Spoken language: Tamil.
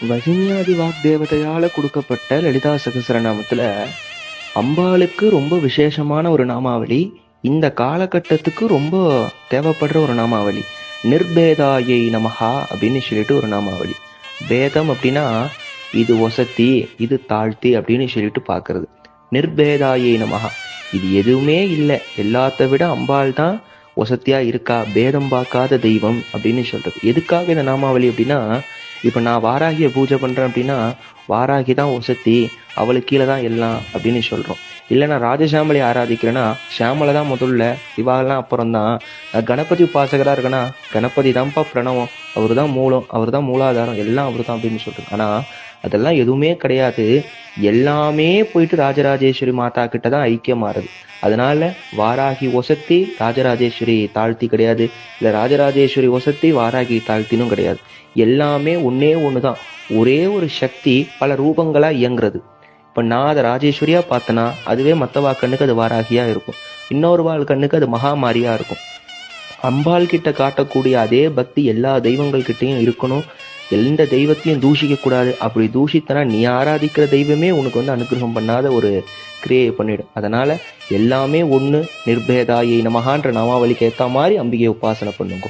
வசின்யாதி வாக்தேவதையால கொடுக்கப்பட்ட லலிதா சகஸ்ரநாமத்துல அம்பாளுக்கு ரொம்ப விசேஷமான ஒரு நாமாவளி, இந்த காலகட்டத்துக்கு ரொம்ப தேவைப்படுற ஒரு நாமாவளி. நிர்பேதாயை நமஹா அப்படின்னு சொல்லிட்டு ஒரு நாமாவளி. பேதம் அப்படின்னா இது ஒசத்தி இது தாழ்த்தி அப்படின்னு சொல்லிட்டு பார்க்கறது. நிர்பேதாயை நமஹா, இது எதுவுமே இல்லை, எல்லாத்த விட அம்பாள் தான் ஒசத்தியா இருக்கா, பேதம் பார்க்காத தெய்வம் அப்படின்னு சொல்றது. எதுக்காக இந்த நாமாவளி அப்படின்னா, இப்ப நான் வாராகிய பூஜை பண்றேன் அப்படின்னா வாராகி தான் ஒசத்தி, அவளுக்கு கீழே தான் எல்லாம் அப்படின்னு சொல்றோம். இல்லை நான் ராஜசாமலை ஆராதிக்கிறேன்னா ஷியாமலை தான் முதல்ல, இவாகலாம் அப்புறம் தான். கணபதி உபாசகரா இருக்கேன்னா கணபதி தான்ப்பா பிரணவம், அவரு தான் மூலம், அவர் தான் மூலாதாரம், எல்லாம் அவர் தான் அப்படின்னு சொல்றது. ஆனா அதெல்லாம் எதுவுமே கிடையாது. எல்லாமே போயிட்டு ராஜராஜேஸ்வரி மாதா கிட்ட தான் ஐக்கியமாறுது. அதனால வாராகி ஒசத்தி ராஜராஜேஸ்வரி தாழ்த்தி கிடையாது, இல்ல ராஜராஜேஸ்வரி ஒசத்தி வாராகி தாழ்த்தினும் கிடையாது. எல்லாமே ஒன்னே ஒண்ணுதான், ஒரே ஒரு சக்தி பல ரூபங்களா இயங்குறது. இப்ப நான் அதை ராஜேஸ்வரியா பார்த்தேன்னா அதுவே மத்தவா கண்ணுக்கு அது வாராகியா இருக்கும், இன்னொரு வாழ் கண்ணுக்கு அது மகாமாரியா இருக்கும். அம்பாள் கிட்ட காட்டக்கூடிய அதே பக்தி எல்லா தெய்வங்கள் கிட்டையும் இருக்கணும். எந்த தெய்வத்தையும் தூஷிக்க கூடாது. அப்படி தூஷித்தனா நீ ஆராதிக்கிற தெய்வமே உனக்கு அனுகிரகம் பண்ணாத ஒரு கிரியை பண்ணிடும். அதனால எல்லாமே ஒண்ணு, நிர்பேதாயை நமகான்ற நாமாவளிக்கு ஏத்த மாதிரி அம்பிகை உபாசனை பண்ணுங்க.